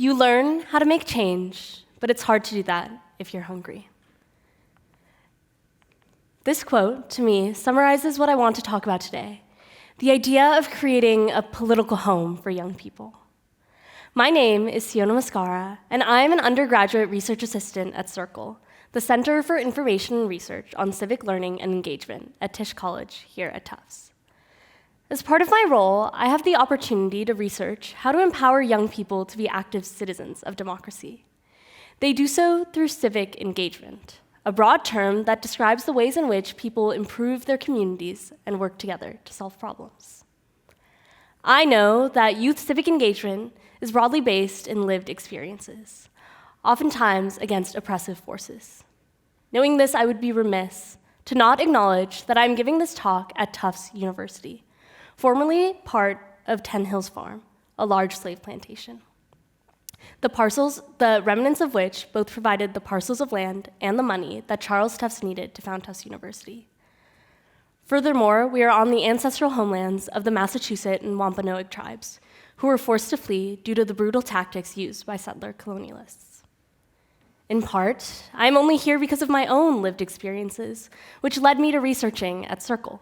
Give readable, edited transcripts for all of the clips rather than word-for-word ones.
You learn how to make change, but it's hard to do that if you're hungry. This quote, to me, summarizes what I want to talk about today: the idea of creating a political home for young people. My name is Seona Maskara, and I'm an undergraduate research assistant at Circle, the Center for Information and Research on Civic Learning and Engagement at Tisch College here at Tufts. As part of my role, I have the opportunity to research how to empower young people to be active citizens of democracy. They do so through civic engagement, a broad term that describes the ways in which people improve their communities and work together to solve problems. I know that youth civic engagement is broadly based in lived experiences, oftentimes against oppressive forces. Knowing this, I would be remiss to not acknowledge that I'm giving this talk at Tufts University, formerly part of Ten Hills Farm, a large slave plantation. The remnants of which both provided the parcels of land and the money that Charles Tufts needed to found Tufts University. Furthermore, we are on the ancestral homelands of the Massachusetts and Wampanoag tribes, who were forced to flee due to the brutal tactics used by settler colonialists. In part, I am only here because of my own lived experiences, which led me to researching at Circle.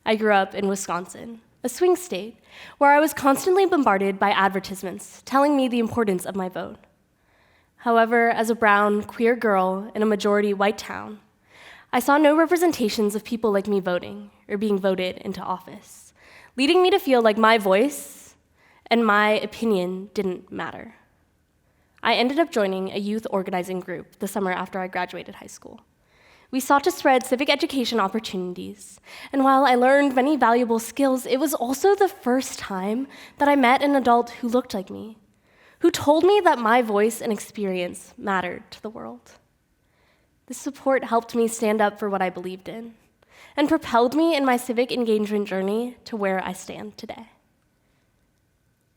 I grew up in Wisconsin, a swing state, where I was constantly bombarded by advertisements telling me the importance of my vote. However, as a brown, queer girl in a majority white town, I saw no representations of people like me voting or being voted into office, leading me to feel like my voice and my opinion didn't matter. I ended up joining a youth organizing group the summer after I graduated high school. We sought to spread civic education opportunities, and while I learned many valuable skills, it was also the first time that I met an adult who looked like me, who told me that my voice and experience mattered to the world. This support helped me stand up for what I believed in, and propelled me in my civic engagement journey to where I stand today.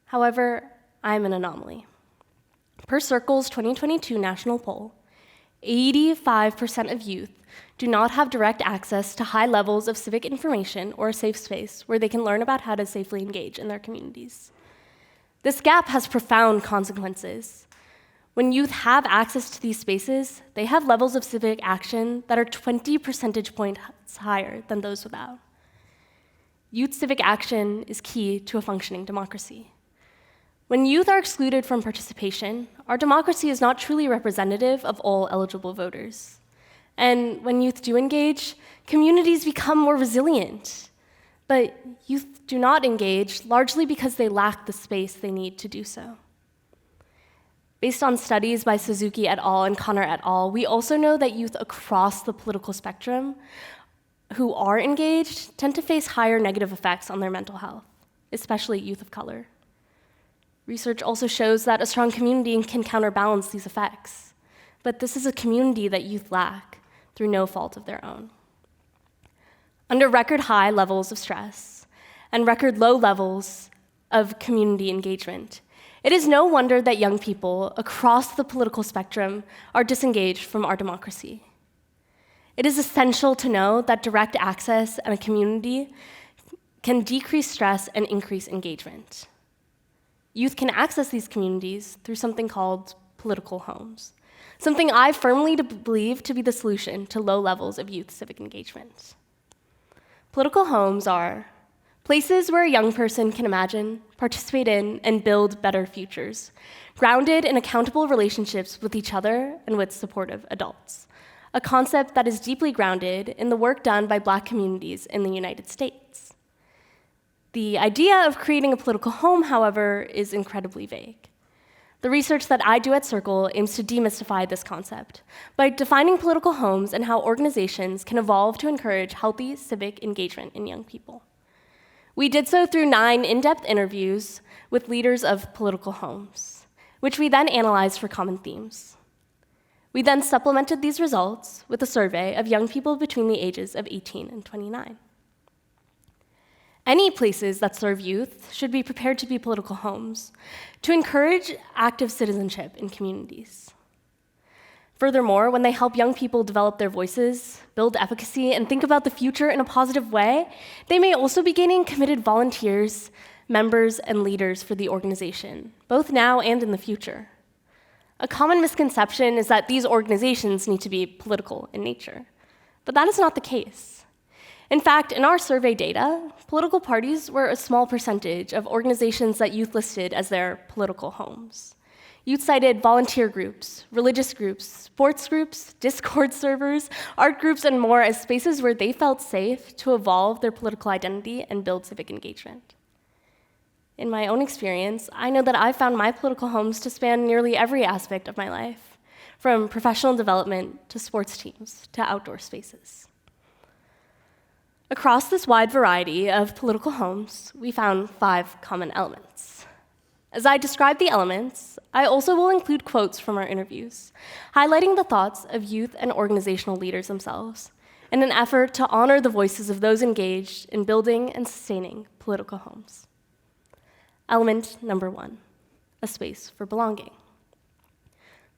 However, I'm an anomaly. Per Circle's 2022 national poll, 85% of youth do not have direct access to high levels of civic information or a safe space where they can learn about how to safely engage in their communities. This gap has profound consequences. When youth have access to these spaces, they have levels of civic action that are 20 percentage points higher than those without. Youth civic action is key to a functioning democracy. When youth are excluded from participation, our democracy is not truly representative of all eligible voters. And when youth do engage, communities become more resilient. But youth do not engage, largely because they lack the space they need to do so. Based on studies by Suzuki et al. And Connor et al., we also know that youth across the political spectrum who are engaged tend to face higher negative effects on their mental health, especially youth of color. Research also shows that a strong community can counterbalance these effects, but this is a community that youth lack through no fault of their own. Under record high levels of stress and record low levels of community engagement, it is no wonder that young people across the political spectrum are disengaged from our democracy. It is essential to know that direct access in a community can decrease stress and increase engagement. Youth can access these communities through something called political homes, something I firmly believe to be the solution to low levels of youth civic engagement. Political homes are places where a young person can imagine, participate in, and build better futures, grounded in accountable relationships with each other and with supportive adults, a concept that is deeply grounded in the work done by Black communities in the United States. The idea of creating a political home, however, is incredibly vague. The research that I do at Circle aims to demystify this concept by defining political homes and how organizations can evolve to encourage healthy civic engagement in young people. We did so through 9 in-depth interviews with leaders of political homes, which we then analyzed for common themes. We then supplemented these results with a survey of young people between the ages of 18 and 29. Any places that serve youth should be prepared to be political homes to encourage active citizenship in communities. Furthermore, when they help young people develop their voices, build efficacy, and think about the future in a positive way, they may also be gaining committed volunteers, members, and leaders for the organization, both now and in the future. A common misconception is that these organizations need to be political in nature, but that is not the case. In fact, in our survey data, political parties were a small percentage of organizations that youth listed as their political homes. Youth cited volunteer groups, religious groups, sports groups, Discord servers, art groups, and more as spaces where they felt safe to evolve their political identity and build civic engagement. In my own experience, I know that I've found my political homes to span nearly every aspect of my life, from professional development to sports teams to outdoor spaces. Across this wide variety of political homes, we found 5 common elements. As I describe the elements, I also will include quotes from our interviews, highlighting the thoughts of youth and organizational leaders themselves, in an effort to honor the voices of those engaged in building and sustaining political homes. Element number 1, a space for belonging.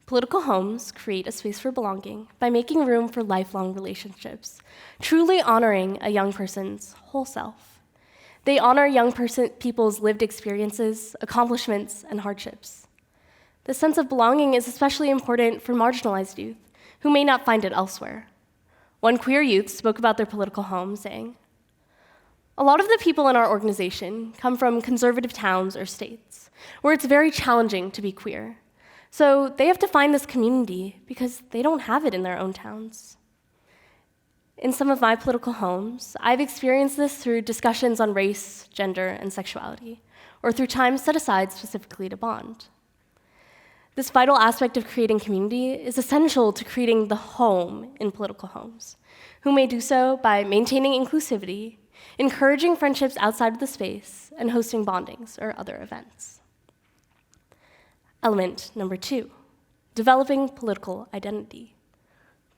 Political homes create a space for belonging by making room for lifelong relationships, truly honoring a young person's whole self. They honor young people's lived experiences, accomplishments, and hardships. This sense of belonging is especially important for marginalized youth who may not find it elsewhere. One queer youth spoke about their political home, saying, "A lot of the people in our organization come from conservative towns or states where it's very challenging to be queer. So they have to find this community because they don't have it in their own towns." In some of my political homes, I've experienced this through discussions on race, gender, and sexuality, or through time set aside specifically to bond. This vital aspect of creating community is essential to creating the home in political homes, who may do so by maintaining inclusivity, encouraging friendships outside of the space, and hosting bondings or other events. Element number 2, developing political identity.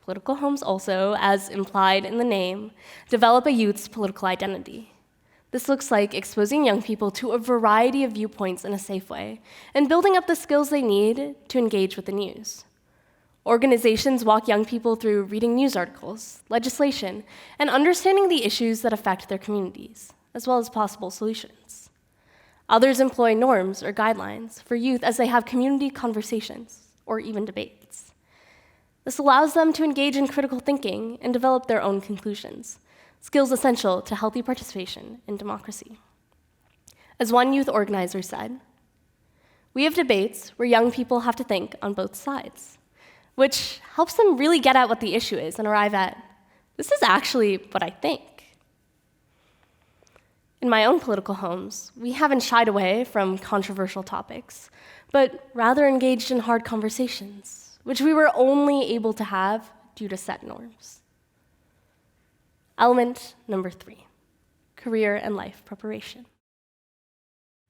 Political homes also, as implied in the name, develop a youth's political identity. This looks like exposing young people to a variety of viewpoints in a safe way and building up the skills they need to engage with the news. Organizations walk young people through reading news articles, legislation, and understanding the issues that affect their communities, as well as possible solutions. Others employ norms or guidelines for youth as they have community conversations or even debates. This allows them to engage in critical thinking and develop their own conclusions, skills essential to healthy participation in democracy. As one youth organizer said, "We have debates where young people have to think on both sides, which helps them really get at what the issue is and arrive at, this is actually what I think." In my own political homes, we haven't shied away from controversial topics, but rather engaged in hard conversations, which we were only able to have due to set norms. Element number 3, career and life preparation.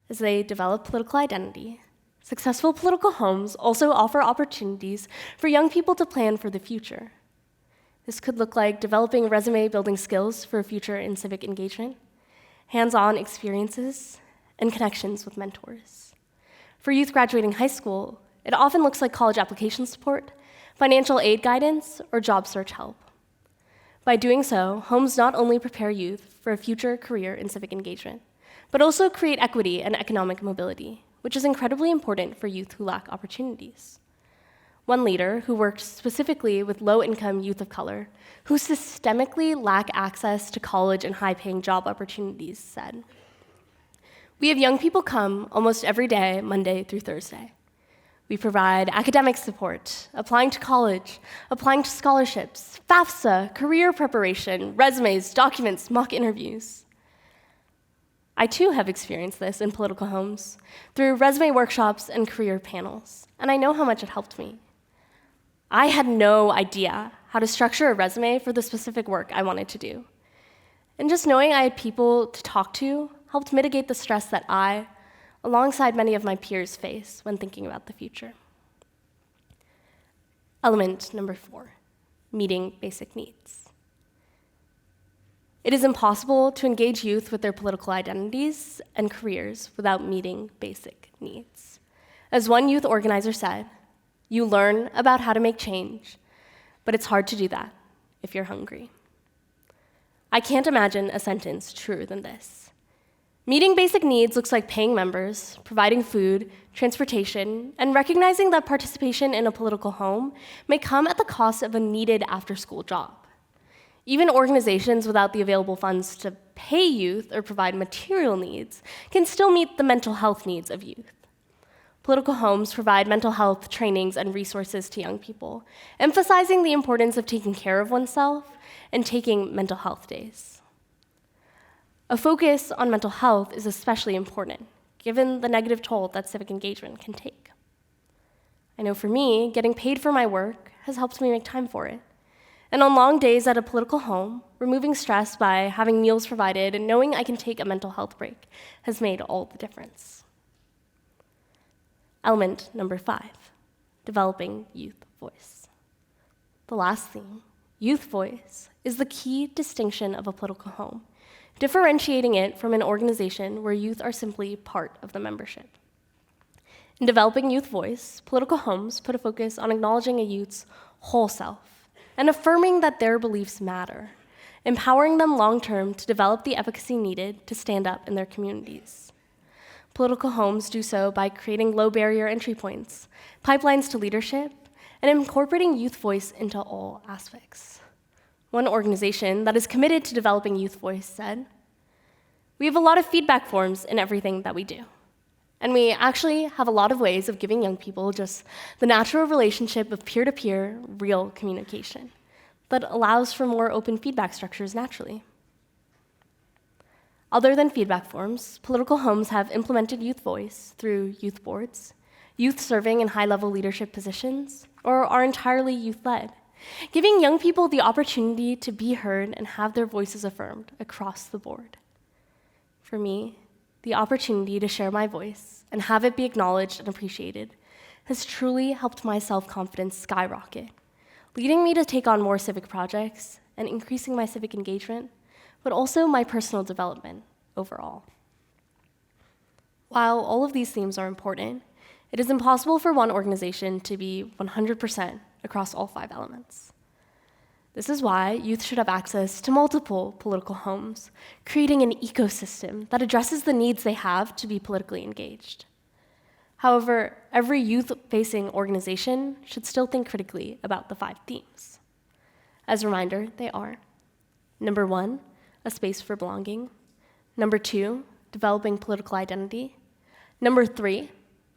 As they develop political identity, successful political homes also offer opportunities for young people to plan for the future. This could look like developing resume-building skills for a future in civic engagement, hands-on experiences, and connections with mentors. For youth graduating high school, it often looks like college application support, financial aid guidance, or job search help. By doing so, homes not only prepare youth for a future career in civic engagement, but also create equity and economic mobility, which is incredibly important for youth who lack opportunities. One leader who worked specifically with low-income youth of color, who systemically lack access to college and high-paying job opportunities, said, "We have young people come almost every day, Monday through Thursday. We provide academic support, applying to college, applying to scholarships, FAFSA, career preparation, resumes, documents, mock interviews." I too have experienced this in political homes through resume workshops and career panels, and I know how much it helped me. I had no idea how to structure a resume for the specific work I wanted to do. And just knowing I had people to talk to helped mitigate the stress that I, alongside many of my peers, face when thinking about the future. Element number 4, meeting basic needs. It is impossible to engage youth with their political identities and careers without meeting basic needs. As one youth organizer said, "You learn about how to make change, but it's hard to do that if you're hungry." I can't imagine a sentence truer than this. Meeting basic needs looks like paying members, providing food, transportation, and recognizing that participation in a political home may come at the cost of a needed after-school job. Even organizations without the available funds to pay youth or provide material needs can still meet the mental health needs of youth. Political homes provide mental health trainings and resources to young people, emphasizing the importance of taking care of oneself and taking mental health days. A focus on mental health is especially important, given the negative toll that civic engagement can take. I know for me, getting paid for my work has helped me make time for it. And on long days at a political home, removing stress by having meals provided and knowing I can take a mental health break has made all the difference. Element number 5, developing youth voice. The last theme, youth voice, is the key distinction of a political home, differentiating it from an organization where youth are simply part of the membership. In developing youth voice, political homes put a focus on acknowledging a youth's whole self and affirming that their beliefs matter, empowering them long-term to develop the efficacy needed to stand up in their communities. Political homes do so by creating low-barrier entry points, pipelines to leadership, and incorporating youth voice into all aspects. One organization that is committed to developing youth voice said, "We have a lot of feedback forms in everything that we do. And we actually have a lot of ways of giving young people just the natural relationship of peer-to-peer, real communication that allows for more open feedback structures naturally." Other than feedback forms, political homes have implemented youth voice through youth boards, youth serving in high-level leadership positions, or are entirely youth-led, giving young people the opportunity to be heard and have their voices affirmed across the board. For me, the opportunity to share my voice and have it be acknowledged and appreciated has truly helped my self-confidence skyrocket, leading me to take on more civic projects and increasing my civic engagement, but also my personal development overall. While all of these themes are important, it is impossible for one organization to be 100% across all 5 elements. This is why youth should have access to multiple political homes, creating an ecosystem that addresses the needs they have to be politically engaged. However, every youth-facing organization should still think critically about the 5 themes. As a reminder, they are: number 1, a space for belonging; number 2, developing political identity; number 3,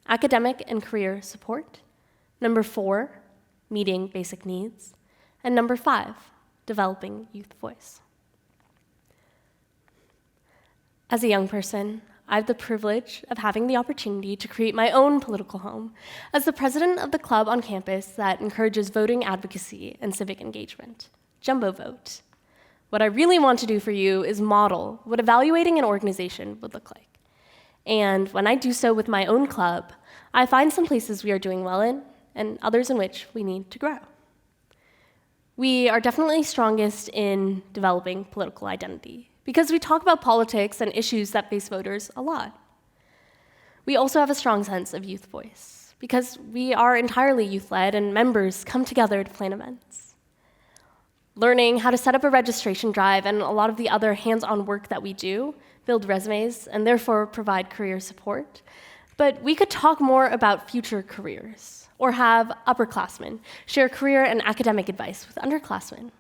academic and career support; number 4, meeting basic needs; and number 5, developing youth voice. As a young person, I have the privilege of having the opportunity to create my own political home as the president of the club on campus that encourages voting advocacy and civic engagement, Jumbo Vote. What I really want to do for you is model what evaluating an organization would look like. And when I do so with my own club, I find some places we are doing well in and others in which we need to grow. We are definitely strongest in developing political identity because we talk about politics and issues that face voters a lot. We also have a strong sense of youth voice because we are entirely youth-led and members come together to plan events. Learning how to set up a registration drive and a lot of the other hands-on work that we do, build resumes, and therefore provide career support. But we could talk more about future careers, or have upperclassmen share career and academic advice with underclassmen.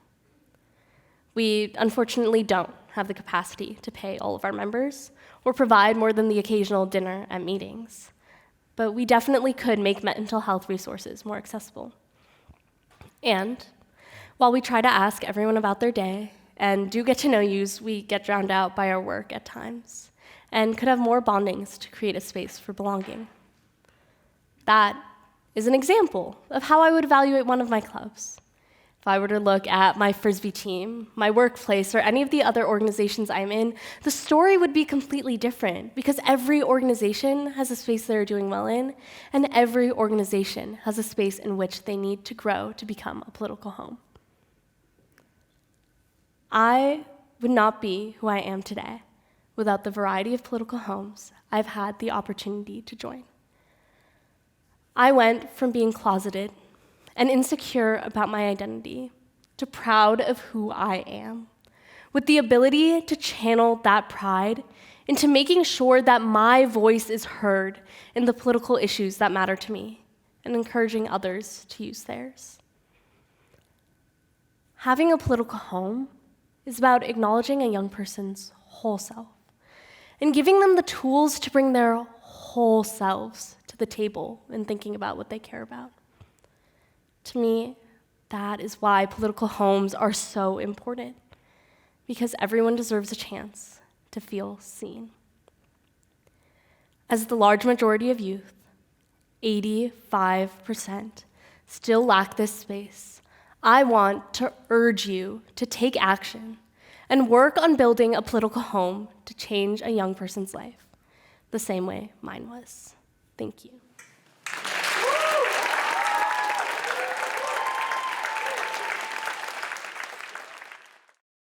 We unfortunately don't have the capacity to pay all of our members, or provide more than the occasional dinner at meetings. But we definitely could make mental health resources more accessible. And while we try to ask everyone about their day and do get to know yous, we get drowned out by our work at times and could have more bondings to create a space for belonging. That is an example of how I would evaluate one of my clubs. If I were to look at my Frisbee team, my workplace, or any of the other organizations I'm in, the story would be completely different because every organization has a space they're doing well in, and every organization has a space in which they need to grow to become a political home. I would not be who I am today without the variety of political homes I've had the opportunity to join. I went from being closeted and insecure about my identity to proud of who I am, with the ability to channel that pride into making sure that my voice is heard in the political issues that matter to me, and encouraging others to use theirs. Having a political home is about acknowledging a young person's whole self and giving them the tools to bring their whole selves to the table in thinking about what they care about. To me, that is why political homes are so important, because everyone deserves a chance to feel seen. As the large majority of youth, 85%, still lack this space, I want to urge you to take action and work on building a political home to change a young person's life, the same way mine was. Thank you.